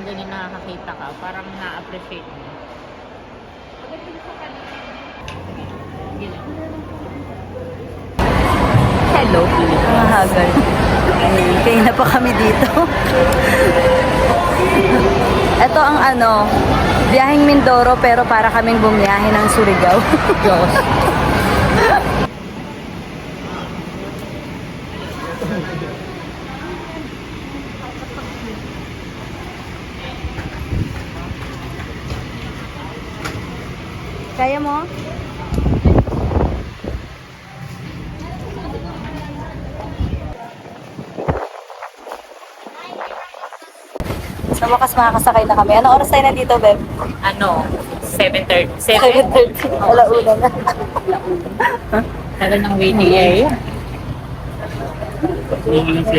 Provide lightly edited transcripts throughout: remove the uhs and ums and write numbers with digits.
ganyan nakakakita ka, parang na-appreciate mo. Hello, Mahagal. Kaya na pa kami dito. Ito ang biyaheng Mindoro pero para kaming bumiyahe ng Surigao. Diyos. Kaya mo? Sa wakas makakasakay na kami. Anong oras tayo nandito, Beb? 7:30. 7:30. Alauna na. Tagal ng waiting area.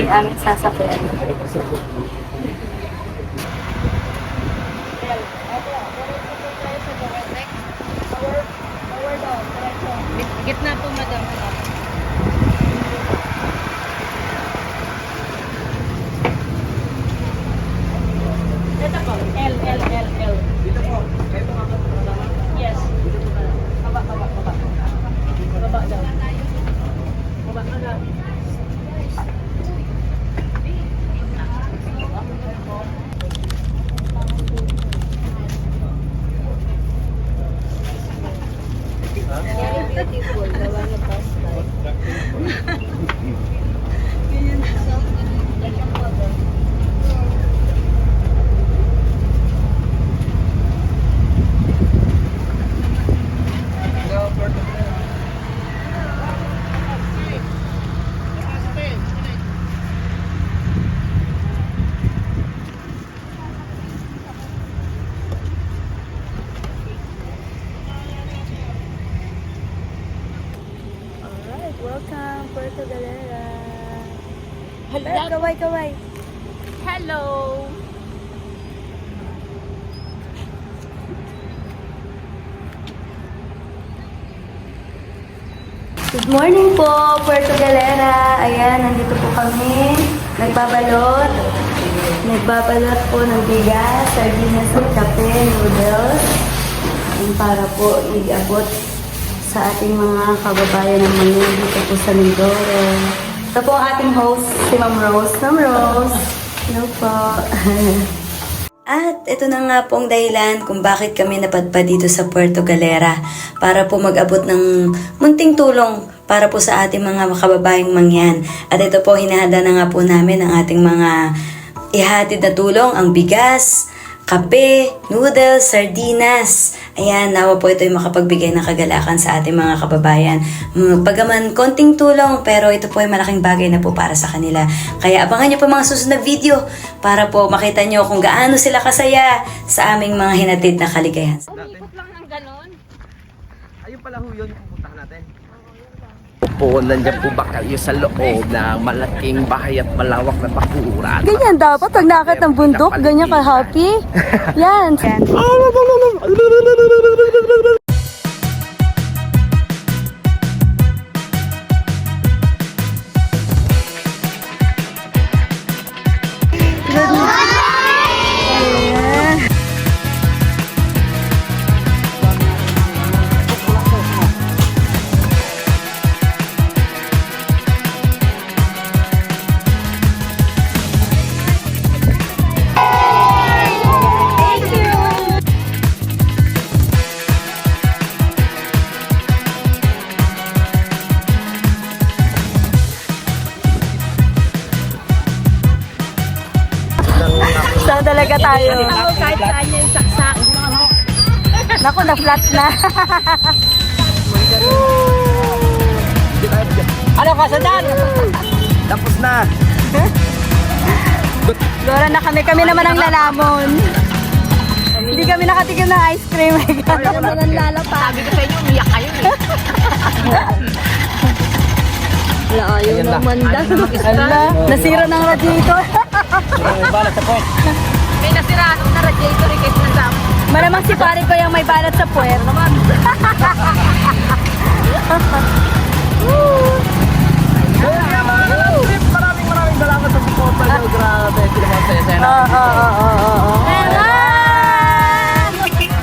Ang sasakyan. Gitna po, madam. Ito po, L. Dito po. Yes. Baba. Baba daw. Baba na daw. Beautiful. Gawa na past life. Welcome, Puerto Galera. Hello. Kaway. Hello. Good morning po, Puerto Galera. Ayan, nandito po kami. Nagbabalot po ng bigas, sardinas at kape, noodles. Ayan, para po i-abot sa ating mga kababayan ng mga dito po sa Mindoro. Ito po ang ating host, si Ma'am Rose. Ma'am Rose, hello po. At ito na nga pong dahilan kung bakit kami napadpad dito sa Puerto Galera para po mag-abot ng munting tulong para po sa ating mga kababayang mangyan. At ito po, hinahanda na nga po namin ang ating mga ihatid na tulong, ang bigas, kape, noodles, sardinas. Ayan, nawa po ito yung makapagbigay ng kagalakan sa ating mga kababayan. Pagaman konting tulong, pero ito po ay malaking bagay na po para sa kanila. Kaya abangan nyo po mga susunod na video para po makita nyo kung gaano sila kasaya sa aming mga hinatid na kaligayahan. Umikot lang ng ganon. Ayun pala ho yun, pupuntahan natin. Po, nandiyan po ba kayo sa loob na malaking bahay at malawak na bakuran? Ganyan dapat, pag nakakit ng bundok, ganyan ka-happy. Yan. Saan talaga tayo? Kahit saan niya yung saksak. Naku, na-flat na. Ano ka sa dyan? Tapos na. Lora na kami. Kami naman ang lalamon. Hindi kami nakatikim ng ice cream. Kami naman ang lalapa. Sabi ko sa inyo, umiyak kayo eh. Wala, ayaw Ayan na. naman daw. Ala, nasira ng radiator. Balat sa point. May nasiraan na radiator eh, kasi nasama. Malamang si pare ko yung may balat sa puwer. Naman. Maraming salamat sa support. grabe. Sila mga saya-saya na. Oo.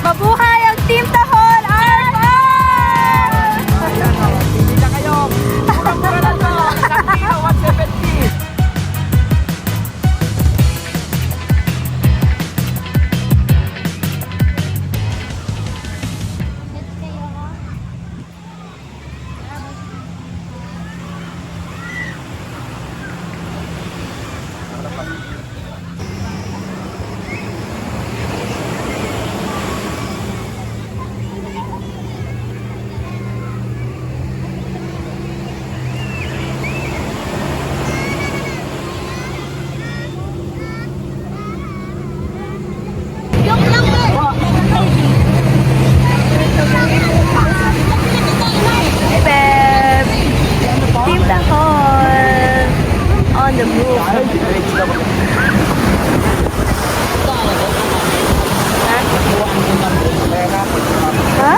Mabuhay ang Team Tahol! Arman! Ayan, oh. Pili na kayo. Mura-mura na to. Isang kilo, 170. Hey, Beb! Team Tahol! On the move! Ha?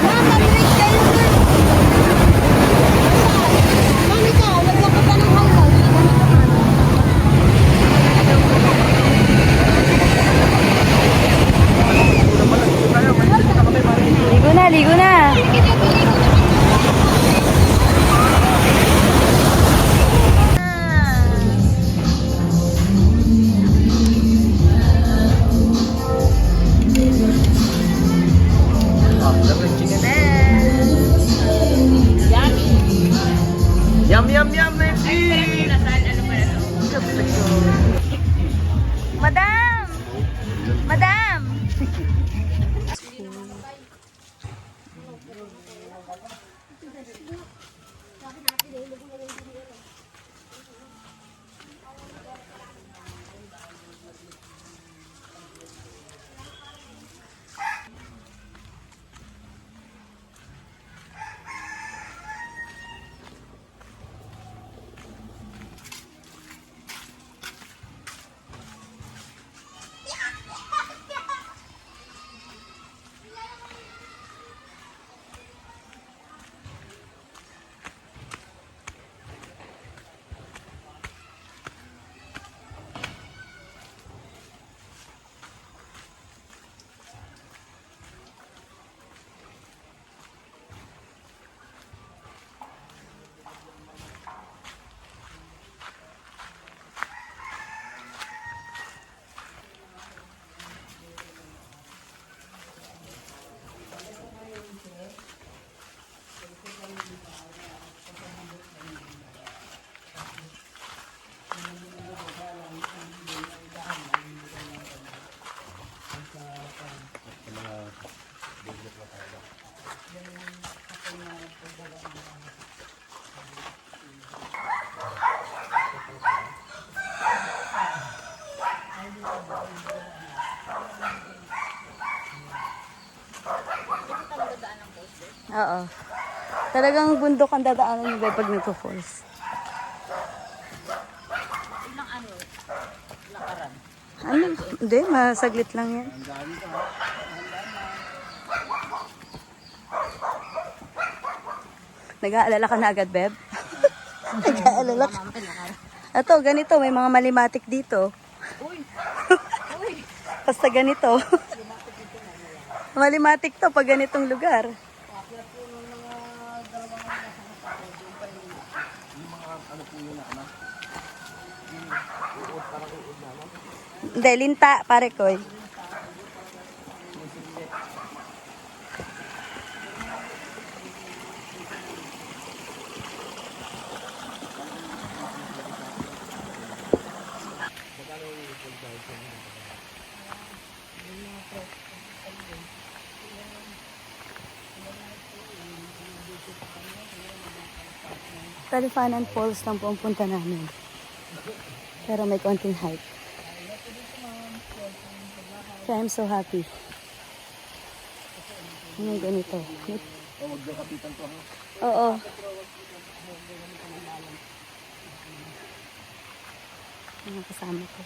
Ligo na, ligo na! Yum, yum, yum, Nancy! Madam! Madam! Oo. Talagang bundok ang dadaanan niyo pag nagpo-falls. Ano? Hindi, masaglit lang yan. Nag-aalala ka na agad, Beb? Nag-aalala ka. Ito, ganito. May mga malimatik dito. Basta ganito. Malimatik to pag ganitong lugar. Hindi, linta, pare ko. Talifanan Falls lang po ang punta namin. Pero may konting hike. So I'm so happy. Yung ganito. Oo. Mga kasama ko.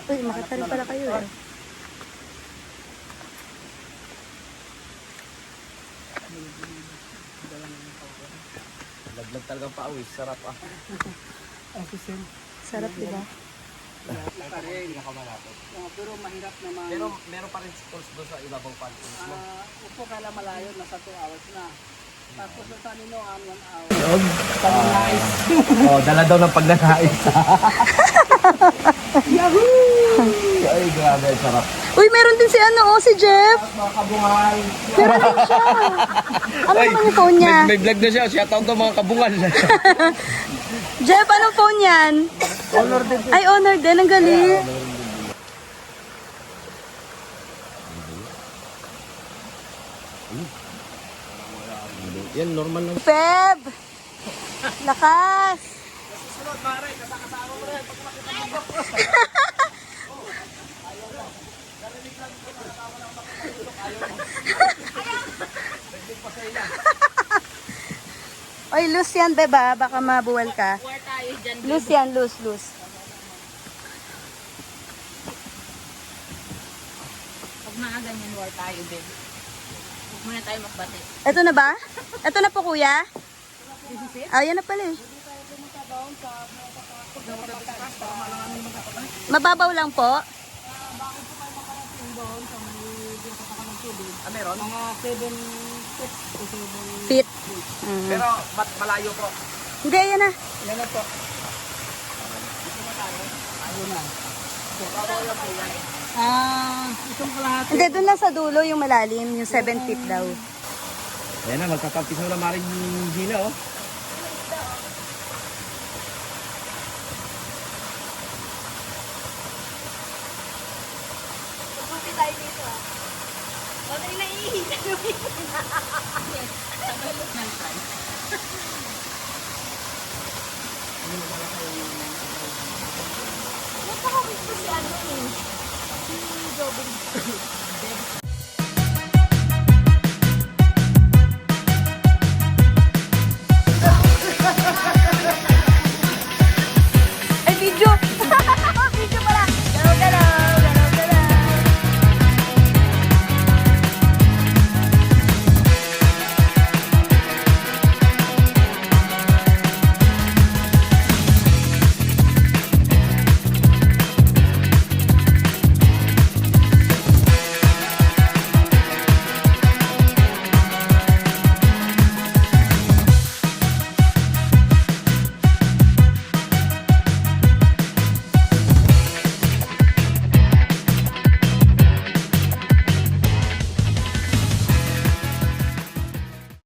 Uy, makita rin pala kayo eh. Laglag talagang paawis. Sarap ah. Sarap, di ba? Pero mahirap naman. Pero meron pa rin schools doon sa ibabaw pa. Upo kala malayo, nasa 2 hours na. Tapos sa Taninoan, 1 hour. Oh, dala daw ng pagnanais. Yahoo! Ay, grabe, sarap. Uy, meron din si si Jeff. Mga kabungal. Meron din siya. Ano naman yung phone niya? May vlog na siya. Shoutout to mga kabungal. Jeff, anong phone yan? Honor din. Ay, Honor din. Ang galing. Yan, normal lang. Feb! Lakas! Oy, loose yan, beba. Baka mabuwal ka. War tayo dyan. Loose yan, loose, loose. Pag mga ganyan, war tayo, babe. Huwag muna tayo magbati. Ito na ba? Ito na po, kuya? Ah, yan na pala eh. Mababaw lang po. Ah, meron? Mga 7 Feet. Pero malayo po. Hindi, yan na. Yan na po. Itong kalahati. Hindi, doon lang sa dulo yung malalim, yung 7 feet daw. Ayan na, magkakampis na maring Gina, oh. Pupunti tayo dito, ah. Bakit naiihigan yung Tagalog ng time. Napakawit ko si ano eh. Si Jobin.